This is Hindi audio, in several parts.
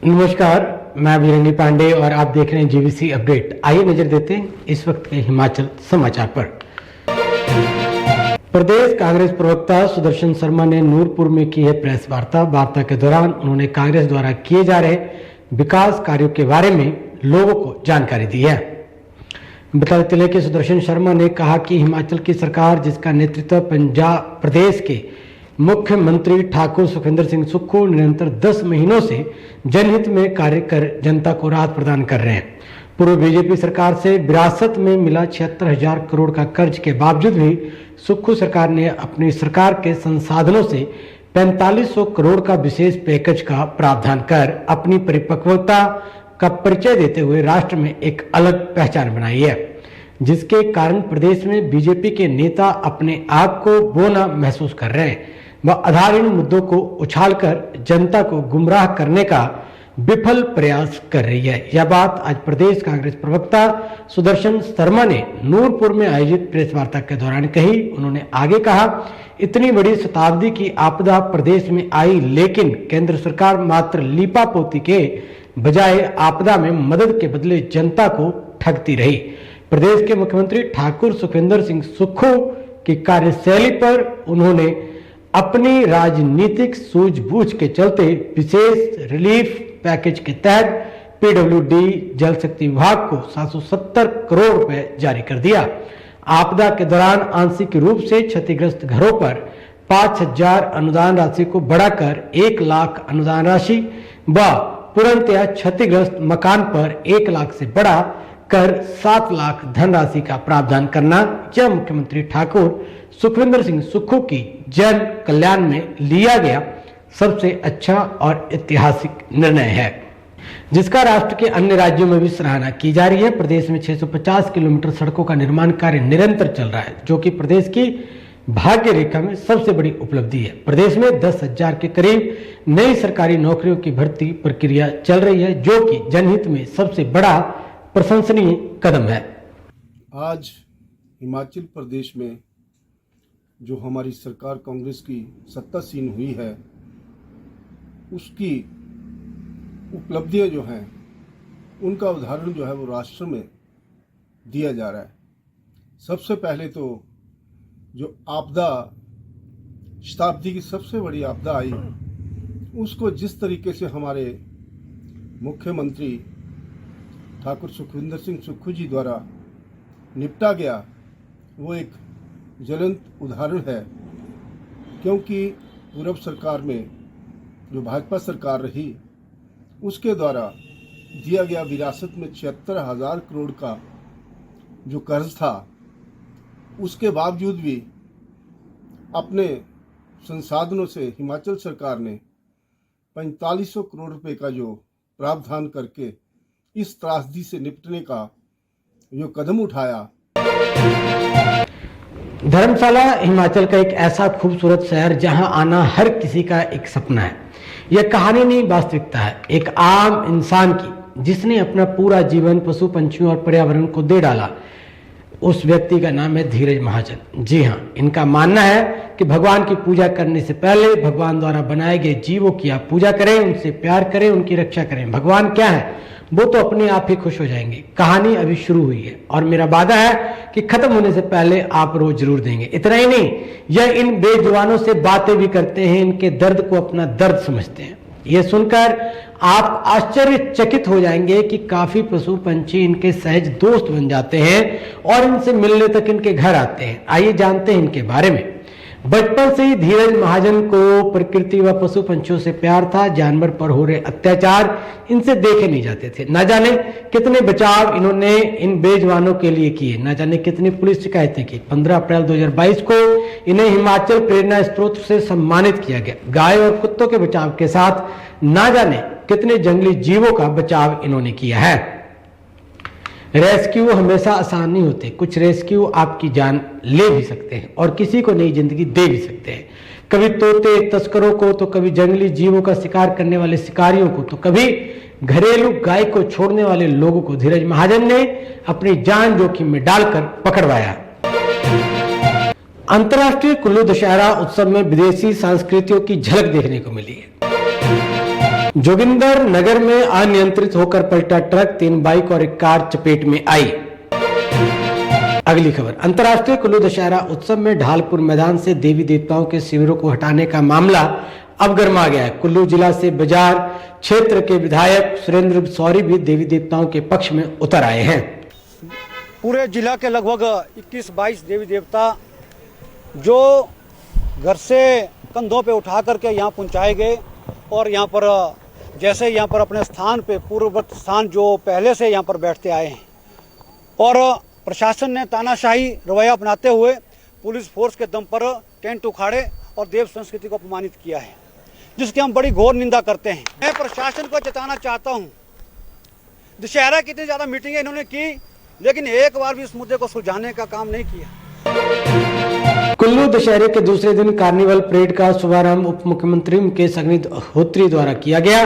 नमस्कार, मैं वीरेंद्र पांडे और आप देख रहे हैं जीवीसी अपडेट। आइए नजर देते हैं इस वक्त के हिमाचल समाचार पर। प्रदेश कांग्रेस प्रवक्ता सुदर्शन शर्मा ने नूरपुर में की है प्रेस वार्ता के दौरान उन्होंने कांग्रेस द्वारा किए जा रहे विकास कार्यों के बारे में लोगों को जानकारी दी है। बताते चले कि सुदर्शन शर्मा ने कहा कि हिमाचल की सरकार, जिसका नेतृत्व पंजाब प्रदेश के मुख्यमंत्री ठाकुर सुखविंदर सिंह सुक्खू निरंतर 10 महीनों से जनहित में कार्य कर जनता को राहत प्रदान कर रहे हैं। पूर्व बीजेपी सरकार से विरासत में मिला 76,000 करोड़ का कर्ज के बावजूद भी सुक्खू सरकार ने अपनी सरकार के संसाधनों से 4500 करोड़ का विशेष पैकेज का प्रावधान कर अपनी परिपक्वता का परिचय देते हुए राष्ट्र में एक अलग पहचान बनाई है, जिसके कारण प्रदेश में बीजेपी के नेता अपने आप को बोना महसूस कर रहे हैं। वह आधारहीन मुद्दों को उछालकर जनता को गुमराह करने का विफल प्रयास कर रही है। यह बात आज प्रदेश कांग्रेस प्रवक्ता सुदर्शन शर्मा ने नूरपुर में आयोजित प्रेस वार्ता के दौरान कही। उन्होंने आगे कहा, इतनी बड़ी शताब्दी की आपदा प्रदेश में आई, लेकिन केंद्र सरकार मात्र लीपापोती के बजाय आपदा में मदद के बदले जनता को ठगती रही। प्रदेश के मुख्यमंत्री ठाकुर सुखविंदर सिंह सुक्खू की कार्यशैली पर उन्होंने अपनी राजनीतिक सूझबूझ के चलते विशेष रिलीफ पैकेज के तहत पीडब्ल्यूडी जल शक्ति विभाग को 770 करोड़ रुपए जारी कर दिया। आपदा के दौरान आंशिक रूप से क्षतिग्रस्त घरों पर 5,000 अनुदान राशि को बढ़ाकर 1 लाख अनुदान राशि व पूर्णतया क्षतिग्रस्त मकान पर 1 लाख से बढ़ा कर 7 लाख धनराशि का प्रावधान करना यह मुख्यमंत्री ठाकुर सुखविंदर सिंह सुक्खू की जन कल्याण में लिया गया सबसे अच्छा और ऐतिहासिक निर्णय है, जिसका राष्ट्र के अन्य राज्यों में भी सराहना की जा रही है। प्रदेश में 650 किलोमीटर सड़कों का निर्माण कार्य निरंतर चल रहा है, जो कि प्रदेश की भाग्य रेखा में सबसे बड़ी उपलब्धि है। प्रदेश में 10,000 के करीब नई सरकारी नौकरियों की भर्ती प्रक्रिया चल रही है, जो कि जनहित में सबसे बड़ा प्रशंसनीय कदम है। आज हिमाचल प्रदेश में जो हमारी सरकार कांग्रेस की सत्तासीन हुई है, उसकी उपलब्धियां जो हैं, उनका उदाहरण जो है वो राष्ट्र में दिया जा रहा है। सबसे पहले तो जो आपदा, शताब्दी की सबसे बड़ी आपदा आई, उसको जिस तरीके से हमारे मुख्यमंत्री ठाकुर सुखविंदर सिंह सुक्खू जी द्वारा निपटा गया, वो एक ज्वलंत उदाहरण है। क्योंकि पूर्व सरकार में जो भाजपा सरकार रही, उसके द्वारा दिया गया विरासत में 76,000 करोड़ का जो कर्ज था, उसके बावजूद भी अपने संसाधनों से हिमाचल सरकार ने 4500 करोड़ रुपए का जो प्रावधान करके इस त्रासदी से निपटने का जो कदम उठाया। धर्मशाला हिमाचल का एक ऐसा खूबसूरत शहर जहां आना हर किसी का एक सपना है। यह कहानी नहीं, वास्तविकता है एक आम इंसान की, जिसने अपना पूरा जीवन पशु पंछियों और पर्यावरण को दे डाला। उस व्यक्ति का नाम है धीरज महाजन। जी हाँ, इनका मानना है कि भगवान की पूजा करने से पहले भगवान द्वारा बनाए गए जीवों की आप पूजा करें, उनसे प्यार करें, उनकी रक्षा करें। भगवान क्या है, वो तो अपने आप ही खुश हो जाएंगे। कहानी अभी शुरू हुई है और मेरा वादा है कि खत्म होने से पहले आप रोज जरूर देंगे। इतना ही नहीं, यह इन बेजुबानों से बातें भी करते हैं, इनके दर्द को अपना दर्द समझते हैं। यह सुनकर आप आश्चर्यचकित हो जाएंगे कि काफी पशु पंछी इनके सहज दोस्त बन जाते हैं और इनसे मिलने तक इनके घर आते हैं। आइए जानते हैं इनके बारे में। बचपन से ही धीरज महाजन को प्रकृति व पशु पंछियों से प्यार था। जानवर पर हो रहे अत्याचार इनसे देखे नहीं जाते थे। न जाने कितने बचाव इन्होंने इन बेजुबानों के लिए किए, न जाने कितनी पुलिस शिकायतें की। 15 अप्रैल 2022 को इन्हें हिमाचल प्रेरणा स्रोत से सम्मानित किया गया। गाय और कुत्तों के बचाव के साथ न जाने कितने जंगली जीवों का बचाव इन्होंने किया है। रेस्क्यू हमेशा आसान नहीं होते। कुछ रेस्क्यू आपकी जान ले भी सकते हैं और किसी को नई जिंदगी दे भी सकते हैं। कभी तोते तस्करों को, तो कभी जंगली जीवों का शिकार करने वाले शिकारियों को, तो कभी घरेलू गाय को छोड़ने वाले लोगों को धीरज महाजन ने अपनी जान जोखिम में डालकर पकड़वाया। अंतर्राष्ट्रीय कुल्लू दशहरा उत्सव में विदेशी संस्कृतियों की झलक देखने को मिली है। जोगिंदर नगर में अनियंत्रित होकर पलटा ट्रक, 3 बाइक और एक कार चपेट में आई। अगली खबर, अंतर्राष्ट्रीय कुल्लू दशहरा उत्सव में ढालपुर मैदान से देवी देवताओं के शिविरों को हटाने का मामला अब गर्मा गया है। कुल्लू जिला से बाजार क्षेत्र के विधायक सुरेंद्र सौरी भी देवी देवताओं के पक्ष में उतर आए हैं। पूरे जिला के लगभग 21-22 देवी देवता जो घर से कंधों पे उठा करके यहाँ पहुँचाए गए और यहाँ पर जैसे यहाँ पर अपने स्थान पे पूर्ववर्त स्थान जो पहले से यहाँ पर बैठते आए हैं और प्रशासन ने तानाशाही रवैया अपनाते हुए पुलिस फोर्स के दम पर टेंट उखाड़े और देव संस्कृति को अपमानित किया है, जिसकी हम बड़ी घोर निंदा करते हैं। मैं प्रशासन को जताना चाहता हूँ, दशहरा की इतनी ज़्यादा मीटिंगें इन्होंने की लेकिन एक बार भी इस मुद्दे को सुलझाने का काम नहीं किया। कुल्लू दशहरे के दूसरे दिन कार्निवल परेड का शुभारंभ उप मुख्यमंत्री मुकेश अग्निहोत्री द्वारा किया गया।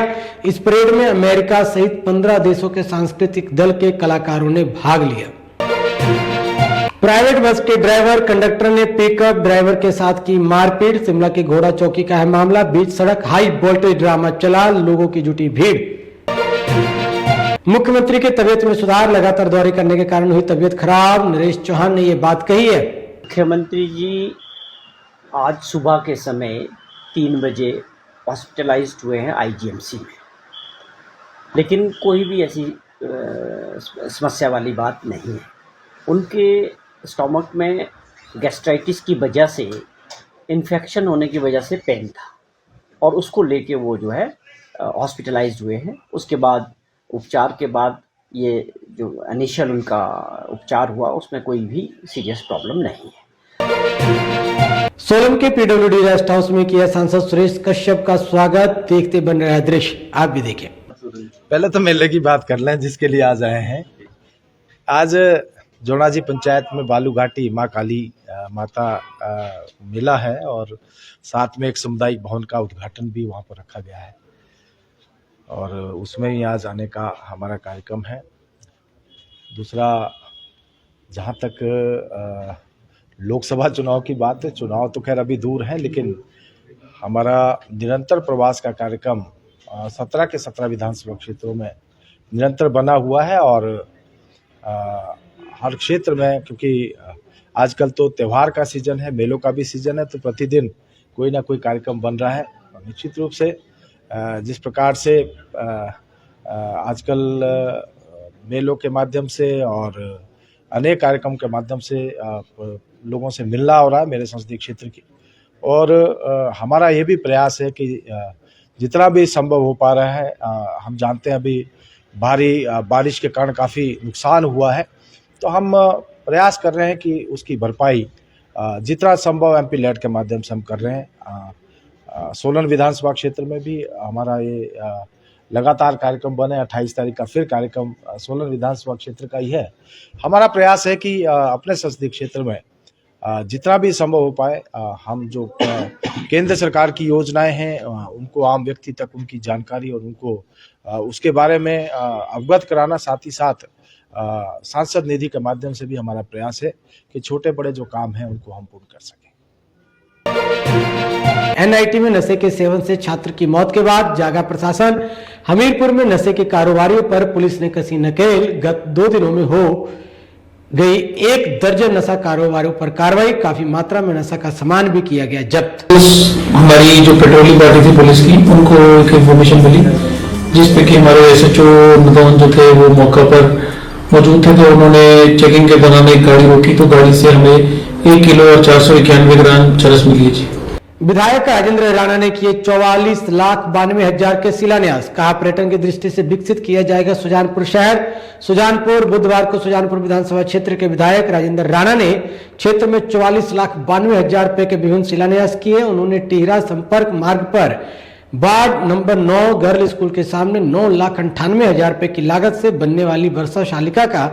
इस परेड में अमेरिका सहित 15 देशों के सांस्कृतिक दल के कलाकारों ने भाग लिया। प्राइवेट बस के ड्राइवर कंडक्टर ने पिकअप ड्राइवर के साथ की मारपीट। शिमला के घोड़ा चौकी का है मामला। बीच सड़क हाई वोल्टेज ड्रामा चला, लोगों की जुटी भीड़। मुख्यमंत्री की तबीयत में सुधार, लगातार दौरे करने के कारण हुई तबीयत खराब। नरेश चौहान ने ये बात कही है। मुख्यमंत्री जी आज सुबह के समय 3 बजे हॉस्पिटलाइज्ड हुए हैं आईजीएमसी में, लेकिन कोई भी ऐसी समस्या वाली बात नहीं है। उनके स्टोमक में गैस्ट्राइटिस की वजह से इन्फेक्शन होने की वजह से पेन था और उसको लेके वो जो है हॉस्पिटलाइज्ड हुए हैं। उसके बाद उपचार के बाद ये जो इनिशियल उनका उपचार हुआ उसमें कोई भी सीरियस प्रॉब्लम नहीं है। सोलन के पीडब्ल्यूडी रेस्ट हाउस में किया सांसद सुरेश कश्यप का स्वागत। देखते बन रहा दृश्य, आप भी देखें। पहले तो मेले की बात कर लें जिसके लिए आज आए हैं। आज जोनाजी पंचायत में बालू घाटी माँ काली माता मेला है और साथ में एक सामुदायिक भवन का उद्घाटन भी वहाँ पर रखा गया है और उसमें ही आज आने का हमारा कार्यक्रम है। दूसरा, जहाँ तक लोकसभा चुनाव की बात है, चुनाव तो खैर अभी दूर है, लेकिन हमारा निरंतर प्रवास का कार्यक्रम 17 के 17 विधानसभा क्षेत्रों में निरंतर बना हुआ है और हर क्षेत्र में, क्योंकि आजकल तो त्यौहार का सीजन है, मेलों का भी सीजन है, तो प्रतिदिन कोई ना कोई कार्यक्रम बन रहा है। निश्चित रूप से जिस प्रकार से आजकल मेलों के माध्यम से और अनेक कार्यक्रम के माध्यम से लोगों से मिलना हो रहा है मेरे संसदीय क्षेत्र की, और हमारा ये भी प्रयास है कि जितना भी संभव हो पा रहा है, हम जानते हैं अभी भारी बारिश के कारण काफ़ी नुकसान हुआ है, तो हम प्रयास कर रहे हैं कि उसकी भरपाई जितना संभव एमपी लैड के माध्यम से हम कर रहे हैं। सोलन विधानसभा क्षेत्र में भी हमारा ये लगातार कार्यक्रम बने। 28 तारीख का फिर कार्यक्रम सोलन विधानसभा क्षेत्र का ही है। हमारा प्रयास है कि अपने संसदीय क्षेत्र में जितना भी संभव हो पाए हम जो केंद्र सरकार की योजनाएं हैं उनको आम व्यक्ति तक उनकी जानकारी और उनको उसके बारे में अवगत कराना, साथ ही साथ सांसद निधि के माध्यम से भी हमारा प्रयास है कि छोटे बड़े जो काम हैं उनको हम पूर्ण कर सकें। एनआईटी में नशे के सेवन से छात्र की मौत के बाद जागा प्रशासन। हमीरपुर में नशे के कारोबारियों पर पुलिस ने कसी नकेल। गत 2 दिनों में हो गई 1 दर्जन नशा कारोबारियों पर कार्रवाई। काफी मात्रा में नशा का सामान भी किया गया जब्त। हमारी जो पेट्रोलिंग पार्टी थी पुलिस की, उनको एक इन्फॉर्मेशन मिली जिसपे कि हमारे एसएचओ नदौन जो थे वो मौका पर मौजूद थे, तो उन्होंने चेकिंग के दौरान एक गाड़ी रोकी, तो गाड़ी से हमें 1 किलो और 491 ग्राम चरस मिली है। विधायक राजेंद्र राणा ने किए 44,92,000 के शिलान्यास। कहा पर्यटन की दृष्टि से विकसित किया जाएगा सुजानपुर शहर। सुजानपुर बुधवार को सुजानपुर विधानसभा क्षेत्र के विधायक राजेंद्र राणा ने क्षेत्र में 44,92,000 रुपए के विभिन्न शिलान्यास किए। उन्होंने टिहरा संपर्क मार्ग पर वार्ड नंबर 9 गर्ल स्कूल के सामने 9,98,000 रुपए की लागत से बनने वाली वर्षा शालिका का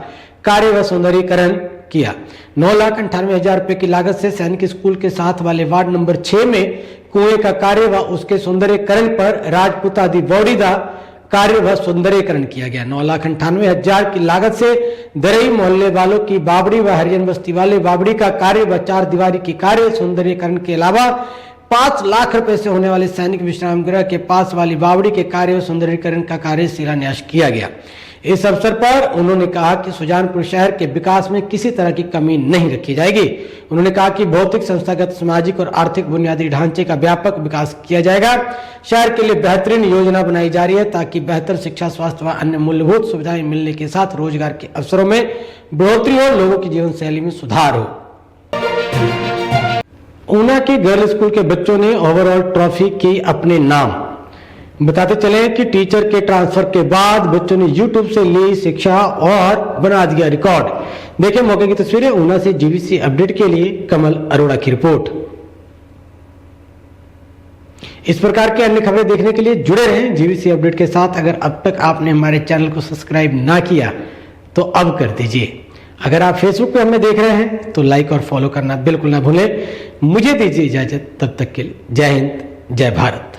कार्य व सौंदर्यीकरण किया। 9,98,000 रुपए की लागत से सैनिक स्कूल के साथ वाले वार्ड नंबर 6 में कुएं का कार्य व उसके सौंदर्यीकरण पर राजपूत आदि बॉडीदा कार्य व सौंदर्यीकरण किया गया। 9,98,000 की लागत से दरई मोहल्ले वालों की बावड़ी व हरिजन बस्ती वाले बावड़ी का कार्य व 4 दीवारी की कार्य सौंदर्यीकरण के अलावा 5 लाख रुपए से होने वाले सैनिक विश्राम गृह के पास वाली बावड़ी के कार्य सुंदरीकरण का कार्य शिलान्यास किया गया। इस अवसर पर उन्होंने कहा कि सुजानपुर शहर के विकास में किसी तरह की कमी नहीं रखी जाएगी। उन्होंने कहा कि भौतिक, संस्थागत, सामाजिक और आर्थिक बुनियादी ढांचे का व्यापक विकास किया जाएगा। शहर के लिए बेहतरीन योजना बनाई जा रही है ताकि बेहतर शिक्षा, स्वास्थ्य व अन्य मूलभूत सुविधाएं मिलने के साथ रोजगार के अवसरों में बढ़ोतरी हो, लोगों की जीवन शैली में सुधार हो। ऊना के गर्ल स्कूल के बच्चों ने ओवरऑल ट्रॉफी की अपने नाम। बताते चले कि टीचर के ट्रांसफर के बाद बच्चों ने यूट्यूब से ली शिक्षा और बना दिया रिकॉर्ड। देखें मौके की तस्वीरें। ऊना से जीवीसी अपडेट के लिए कमल अरोड़ा की रिपोर्ट। इस प्रकार की अन्य खबरें देखने के लिए जुड़े रहें जीवीसी अपडेट के साथ। अगर अब तक आपने हमारे चैनल को सब्सक्राइब ना किया तो अब कर दीजिए। अगर आप फेसबुक पे हमें देख रहे हैं तो लाइक और फॉलो करना बिल्कुल ना भूलें। मुझे दीजिए इजाजत, तब तक के लिए जय हिंद, जय भारत।